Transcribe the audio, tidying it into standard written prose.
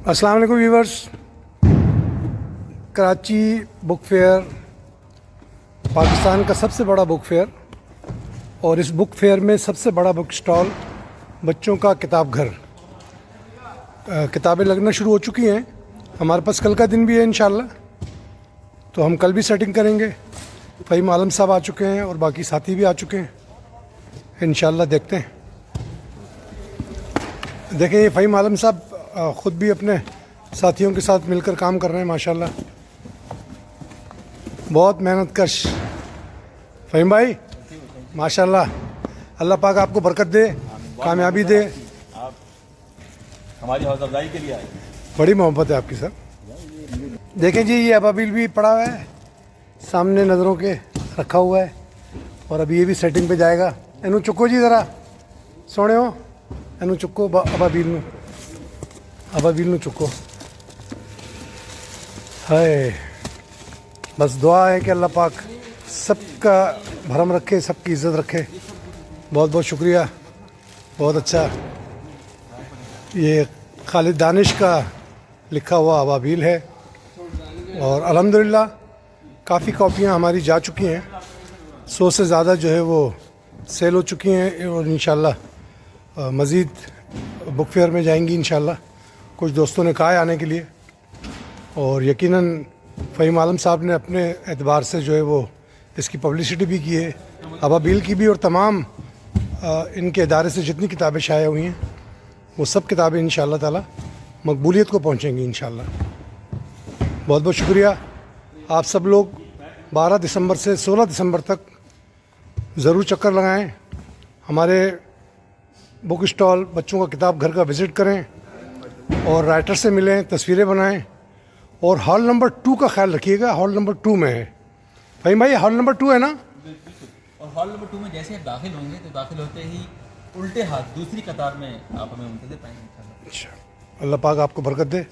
السلام علیکم viewers, Karachi book fair Pakistan کا سب سے بڑا بک فیئر، اور اس بک فیئر میں سب سے بڑا بک اسٹال بچوں کا کتاب گھر. کتابیں لگنا شروع ہو چکی ہیں. ہمارے پاس کل کا دن بھی ہے انشاءاللہ، تو ہم کل بھی سیٹنگ کریں گے. فہیم عالم صاحب آ چکے ہیں اور باقی ساتھی بھی آ چکے ہیں. انشاءاللہ دیکھتے ہیں. دیکھیں یہ فہیم عالم صاحب خود بھی اپنے ساتھیوں کے ساتھ مل کر کام کر رہے ہیں ماشاءاللہ. بہت محنت کش فہیم بھائی ماشاءاللہ. اللہ پاک آپ کو برکت دے، کامیابی دے. ہماری حوصلہ افزائی کے لیے آئے. بڑی محبت ہے آپ کی سر. دیکھیں جی یہ ابابیل بھی پڑا ہوا ہے سامنے نظروں کے رکھا ہوا ہے، اور ابھی یہ بھی سیٹنگ پہ جائے گا. اینو چکو جی ذرا سونے ہو، اینو چکو ابابیل نو چکو. ہائے بس دعا ہے کہ اللہ پاک سب کا بھرم رکھے، سب کی عزت رکھے. بہت بہت شکریہ، بہت اچھا. یہ خالد دانش کا لکھا ہوا ابابیل ہے، اور الحمدللہ کافی کاپیاں ہماری جا چکی ہیں. 100 سے زیادہ جو ہے وہ سیل ہو چکی ہیں، اور انشاءاللہ مزید بک فیئر میں جائیں گی انشاءاللہ. کچھ دوستوں نے کہا ہے آنے کے لیے، اور یقیناً فہیم عالم صاحب نے اپنے اعتبار سے جو ہے وہ اس کی پبلسٹی بھی کی ہے، ابابیل کی بھی، اور تمام ان کے ادارے سے جتنی کتابیں شائع ہوئی ہیں وہ سب کتابیں انشاءاللہ تعالی مقبولیت کو پہنچیں گی انشاءاللہ. بہت بہت شکریہ. آپ سب لوگ 12 دسمبر سے 16 دسمبر تک ضرور چکر لگائیں. ہمارے بک اسٹال بچوں کا کتاب گھر کا وزٹ کریں، اور رائٹر سے ملیں، تصویریں بنائیں. اور ہال نمبر 2 کا خیال رکھیے گا، ہال نمبر 2 میں ہے. فہیم بھائی ہال نمبر 2 ہے نا؟ اور ہال نمبر 2 میں جیسے آپ داخل ہوں گے تو داخل ہوتے ہی الٹے ہاتھ دوسری قطار میں آپ ہمیں منتظر پائیں گے. اچھا، اللہ پاک آپ کو برکت دے.